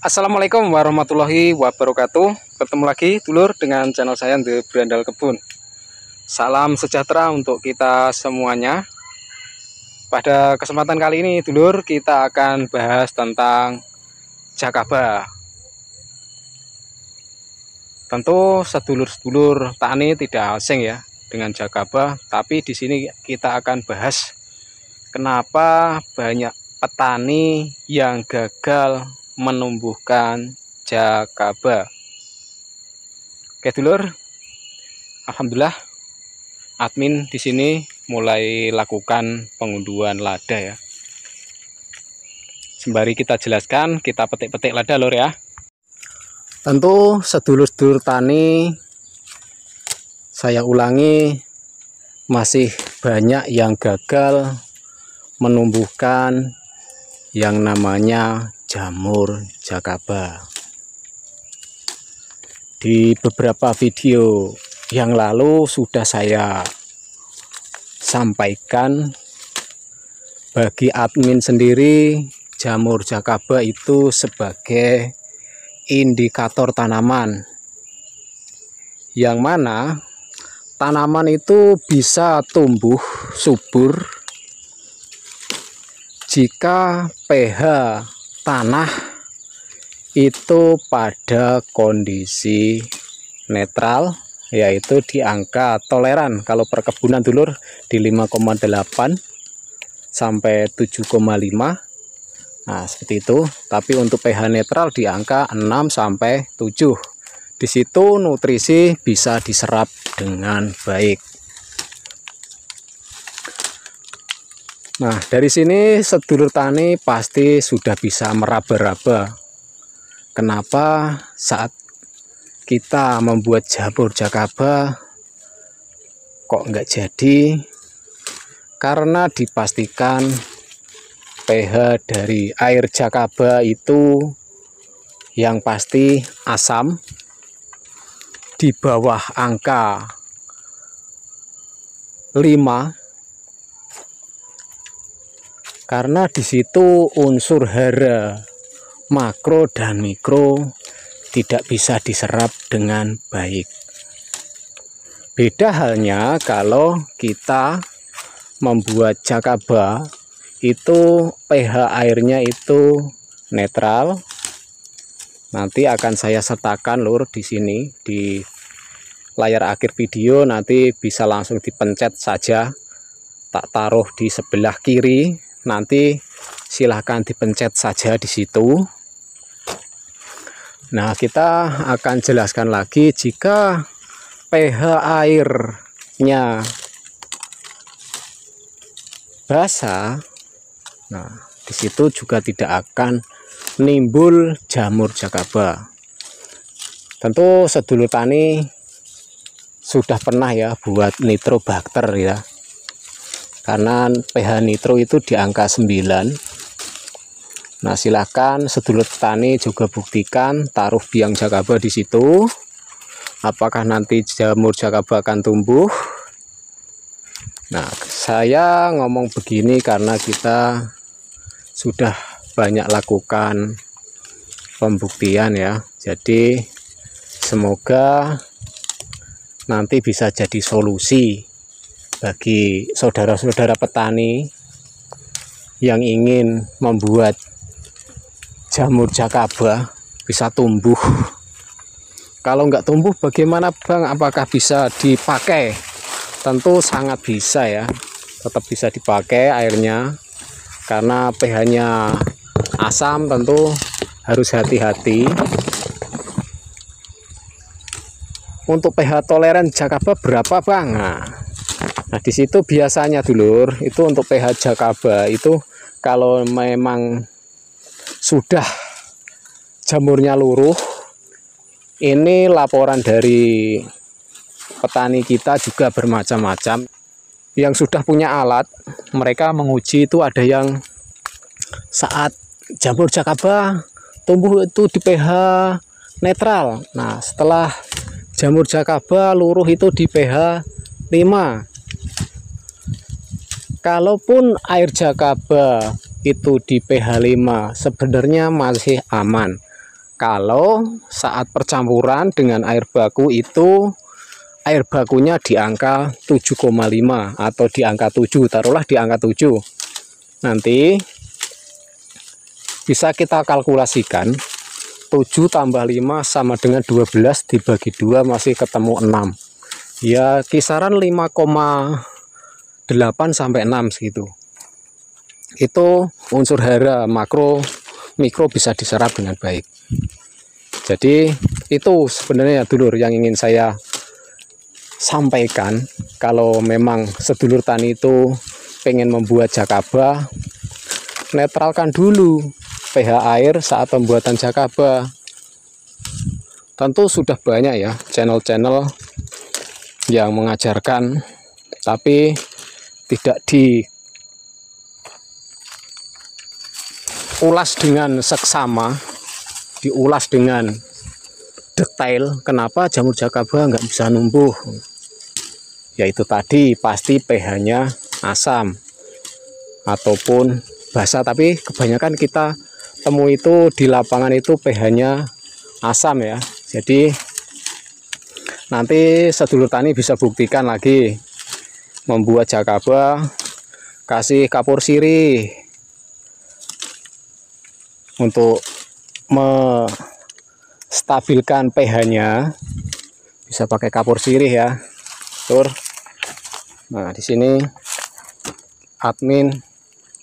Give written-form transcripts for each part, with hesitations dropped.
Assalamualaikum warahmatullahi wabarakatuh. Ketemu lagi dulur dengan channel saya The Brandal Kebun. Salam sejahtera untuk kita semuanya. Pada kesempatan kali ini dulur, kita akan bahas tentang jakaba. Tentu sedulur-sedulur tani tidak asing ya dengan jakaba, tapi di sini kita akan bahas kenapa banyak petani yang gagal menumbuhkan jakaba. Oke dulur, alhamdulillah admin di sini mulai lakukan pengunduhan lada ya. Sembari kita jelaskan, kita petik-petik lada lur ya. Tentu sedulur-sedulur tani, saya ulangi, masih banyak yang gagal menumbuhkan yang namanya jamur jakaba. Di beberapa video yang lalu sudah saya sampaikan, bagi admin sendiri jamur jakaba itu sebagai indikator tanaman, yang mana tanaman itu bisa tumbuh subur jika pH tanah itu pada kondisi netral, yaitu di angka toleran. Kalau perkebunan dulur di 5,8 sampai 7,5. Nah, seperti itu. Tapi untuk pH netral di angka 6 sampai 7. Di situ nutrisi bisa diserap dengan baik. Nah, dari sini sedulur tani pasti sudah bisa meraba-raba kenapa saat kita membuat jamur jakaba kok enggak jadi, karena dipastikan pH dari air jakaba itu yang pasti asam di bawah angka 5. Karena di situ unsur hara makro dan mikro tidak bisa diserap dengan baik. Beda halnya kalau kita membuat jakaba itu pH airnya itu netral. Nanti akan saya sertakan lur di sini di layar akhir video, nanti bisa langsung dipencet saja. Tak taruh di sebelah kiri. Nanti silahkan dipencet saja di situ. Nah, kita akan jelaskan lagi jika pH airnya basah. Nah, di situ juga tidak akan nimbul jamur jakaba. Tentu sedulur tani sudah pernah ya buat nitrobakter ya. Karena pH nitro itu di angka 9. Nah, silakan sedulur tani juga buktikan, taruh biang jakaba di situ. Apakah nanti jamur jakaba akan tumbuh? Nah, saya ngomong begini karena kita sudah banyak lakukan pembuktian ya. Jadi semoga nanti bisa jadi solusi bagi saudara-saudara petani yang ingin membuat jamur jakaba bisa tumbuh. Kalau nggak tumbuh bagaimana Bang? Apakah bisa dipakai? Tentu sangat bisa ya, tetap bisa dipakai airnya, karena pH-nya asam. Tentu harus hati-hati. Untuk pH toleran jakaba berapa Bang? Nah, di situ biasanya dulur itu untuk pH jakaba itu kalau memang sudah jamurnya luruh, ini laporan dari petani kita juga bermacam-macam. Yang sudah punya alat, mereka menguji itu ada yang saat jamur jakaba tumbuh itu di pH netral. Nah, setelah jamur jakaba luruh itu di pH 5. Kalaupun air jakaba itu di pH 5 sebenarnya masih aman. Kalau saat percampuran dengan air baku itu air bakunya di angka 7,5 atau di angka 7, taruhlah di angka 7. Nanti bisa kita kalkulasikan 7 tambah 5 sama dengan 12 dibagi 2 masih ketemu 6. Ya kisaran 5,8 sampai 6 segitu. Itu unsur hara, makro, mikro bisa diserap dengan baik. Jadi itu sebenarnya dulur yang ingin saya sampaikan. Kalau memang sedulur tani itu pengen membuat jakaba, netralkan dulu pH air saat pembuatan jakaba. Tentu sudah banyak ya channel-channel yang mengajarkan, tapi tidak diulas dengan seksama, diulas dengan detail. Kenapa jamur jakaba nggak bisa numbuh? Yaitu tadi pasti pH-nya asam ataupun basa, tapi kebanyakan kita temui itu di lapangan itu pH-nya asam ya. Jadi nanti sedulur tani bisa buktikan lagi membuat jakaba, kasih kapur sirih untuk menstabilkan pH-nya, bisa pakai kapur sirih ya. Nah, di sini admin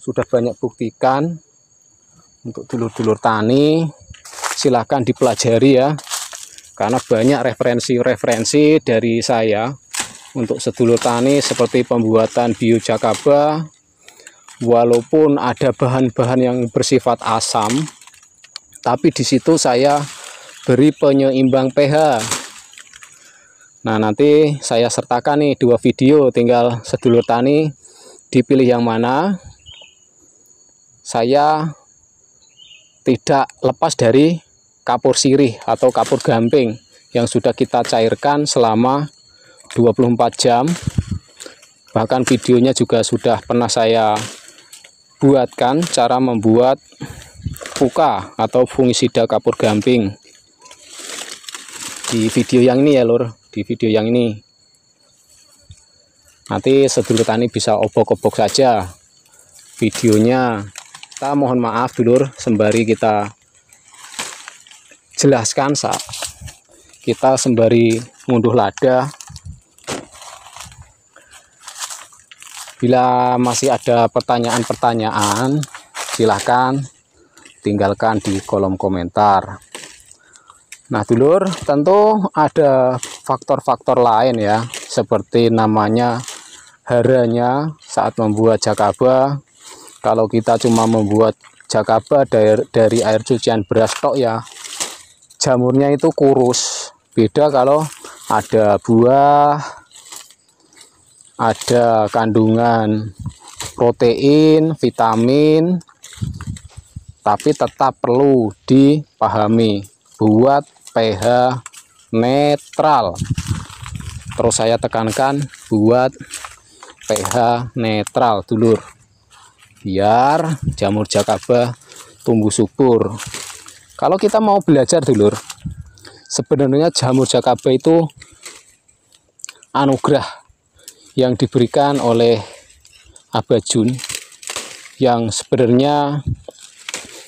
sudah banyak buktikan untuk dulur-dulur tani, silahkan dipelajari ya, karena banyak referensi-referensi dari saya untuk sedulur tani seperti pembuatan biojakaba. Walaupun ada bahan-bahan yang bersifat asam, tapi di situ saya beri penyeimbang pH. Nah, nanti saya sertakan nih 2 video, tinggal sedulur tani dipilih yang mana. Saya tidak lepas dari kapur sirih atau kapur gamping yang sudah kita cairkan selama 24 jam. Bahkan videonya juga sudah pernah saya buatkan cara membuat puka atau fungisida kapur gamping di video yang ini ya lur, di video yang ini. Nanti sedulur tani bisa obok-obok saja videonya. Kita mohon maaf dulur sembari kita jelaskan, kita sembari ngunduh lada. Bila masih ada pertanyaan-pertanyaan, silahkan tinggalkan di kolom komentar. Nah dulur, tentu ada faktor-faktor lain ya, seperti namanya haranya saat membuat jakaba. Kalau kita cuma membuat jakaba dari air cucian beras tok ya, jamurnya itu kurus. Beda kalau ada buah, ada kandungan protein, vitamin, tapi tetap perlu dipahami buat pH netral. Terus saya tekankan buat pH netral dulur, biar jamur jakaba tumbuh subur. Kalau kita mau belajar dulur, sebenarnya jamur jakaba itu anugerah yang diberikan oleh Abah Jun, yang sebenarnya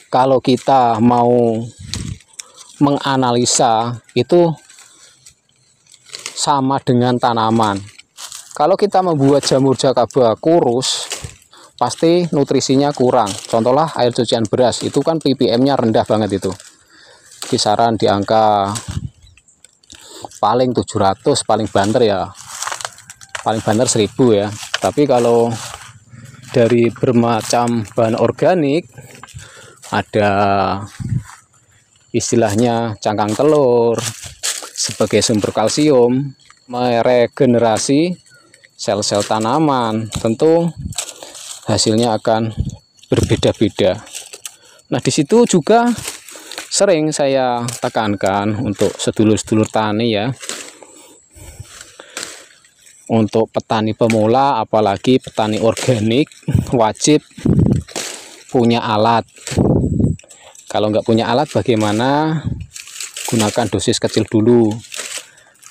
kalau kita mau menganalisa itu sama dengan tanaman. Kalau kita membuat jamur jakaba kurus, pasti nutrisinya kurang. Contohlah air cucian beras, itu kan ppm-nya rendah banget, itu kisaran di angka paling 700, paling banter ya, paling banter 1000 ya. Tapi kalau dari bermacam bahan organik, ada istilahnya cangkang telur sebagai sumber kalsium, meregenerasi sel-sel tanaman, tentu hasilnya akan berbeda-beda. Nah di situ juga sering saya tekankan untuk sedulur-sedulur tani ya, untuk petani pemula apalagi petani organik wajib punya alat. Kalau nggak punya alat bagaimana gunakan dosis kecil dulu.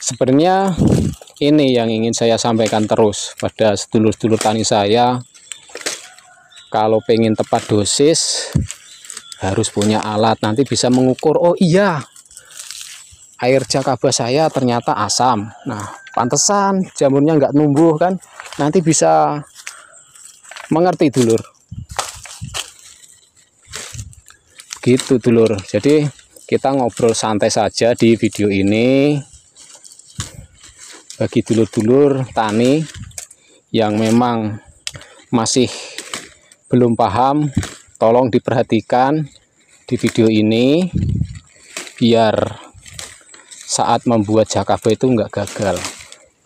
Sebenarnya ini yang ingin saya sampaikan terus pada sedulur-sedulur tani saya. Kalau pengen tepat dosis harus punya alat, nanti bisa mengukur, oh iya air jakaba saya ternyata asam, nah pantesan jamurnya nggak numbuh kan, nanti bisa mengerti dulur. Gitu dulur, jadi kita ngobrol santai saja di video ini. Bagi dulur-dulur tani yang memang masih belum paham, tolong diperhatikan di video ini biar saat membuat jakaba itu enggak gagal.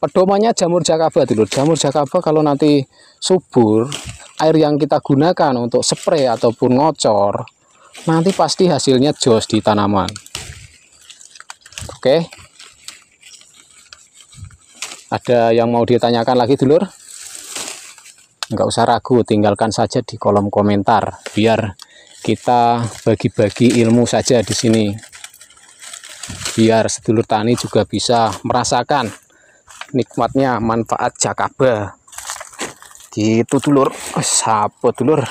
Pedomannya jamur jakaba dulur. Jamur jakaba kalau nanti subur, air yang kita gunakan untuk spray ataupun ngocor, nanti pasti hasilnya jos di tanaman. Oke. Ada yang mau ditanyakan lagi dulur? Enggak usah ragu, tinggalkan saja di kolom komentar biar kita bagi-bagi ilmu saja di sini. Biar sedulur tani juga bisa merasakan nikmatnya manfaat jakaba. Gitu dulur. Sapo dulur.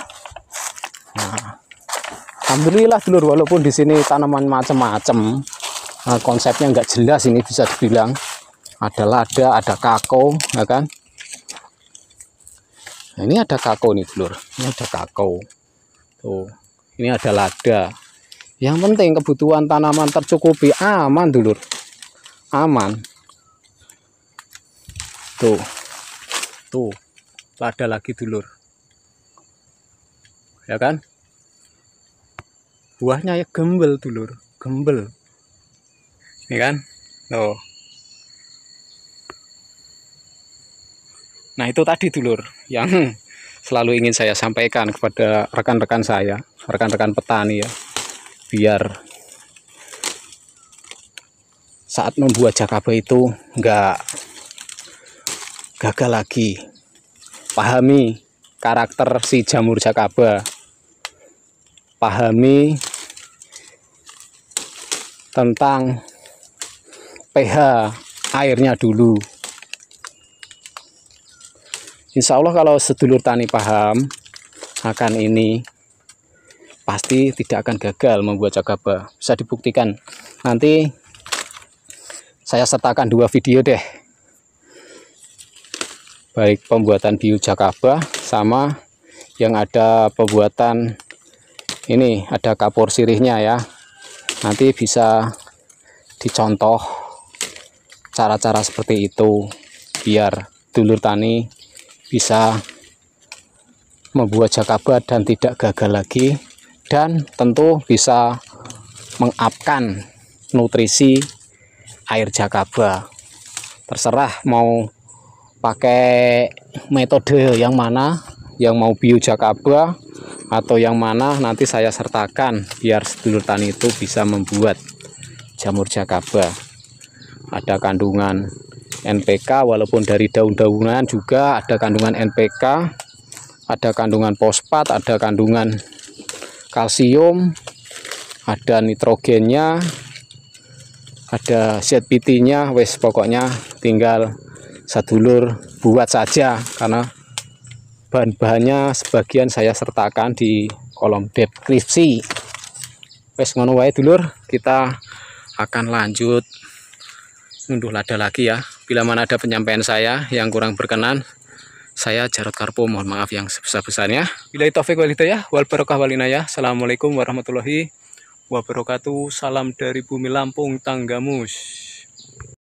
Nah, alhamdulillah dulur, walaupun di sini tanaman macam-macam, nah, konsepnya enggak jelas ini bisa dibilang. Ada lada, ada kakao, ya kan? Nah, ini ada kakao nih dulur, ini ada kakao. Tuh, ini ada lada. Yang penting kebutuhan tanaman tercukupi, aman dulur, aman. Tuh, lada lagi dulur, ya kan? Buahnya ya gembel dulur, gembel, ini kan? Tuh. Nah itu tadi dulur yang selalu ingin saya sampaikan kepada rekan-rekan saya, rekan-rekan petani ya, biar saat membuat jakaba itu enggak gagal lagi. Pahami karakter si jamur jakaba, pahami tentang pH airnya dulu. Insya Allah kalau sedulur tani paham akan ini, pasti tidak akan gagal membuat jakaba. Bisa dibuktikan. Nanti saya sertakan 2 video deh. Baik pembuatan bio jakaba sama yang ada pembuatan ini, ada kapur sirihnya ya. Nanti bisa dicontoh cara-cara seperti itu biar dulur tani bisa membuat jakaba dan tidak gagal lagi, dan tentu bisa mengupkan nutrisi air jakaba. Terserah mau pakai metode yang mana, yang mau bio jakaba atau yang mana, nanti saya sertakan biar sedulur tani itu bisa membuat jamur jakaba. Ada kandungan NPK, walaupun dari daun-daunan juga ada kandungan NPK, ada kandungan fosfat, ada kandungan kalsium, ada nitrogennya, ada ZPT-nya. Wes pokoknya tinggal sedulur buat saja, karena bahan-bahannya sebagian saya sertakan di kolom deskripsi. Wes ngono wae dulur, kita akan lanjut ngunduh lada lagi ya. Bila mana ada penyampaian saya yang kurang berkenan, saya Jarod Karpo mohon maaf yang sebesar-besarnya. Billahi taufik wal hidayah wal barokah wal inayah. Assalamualaikum warahmatullahi wabarakatuh. Salam dari bumi Lampung Tanggamus.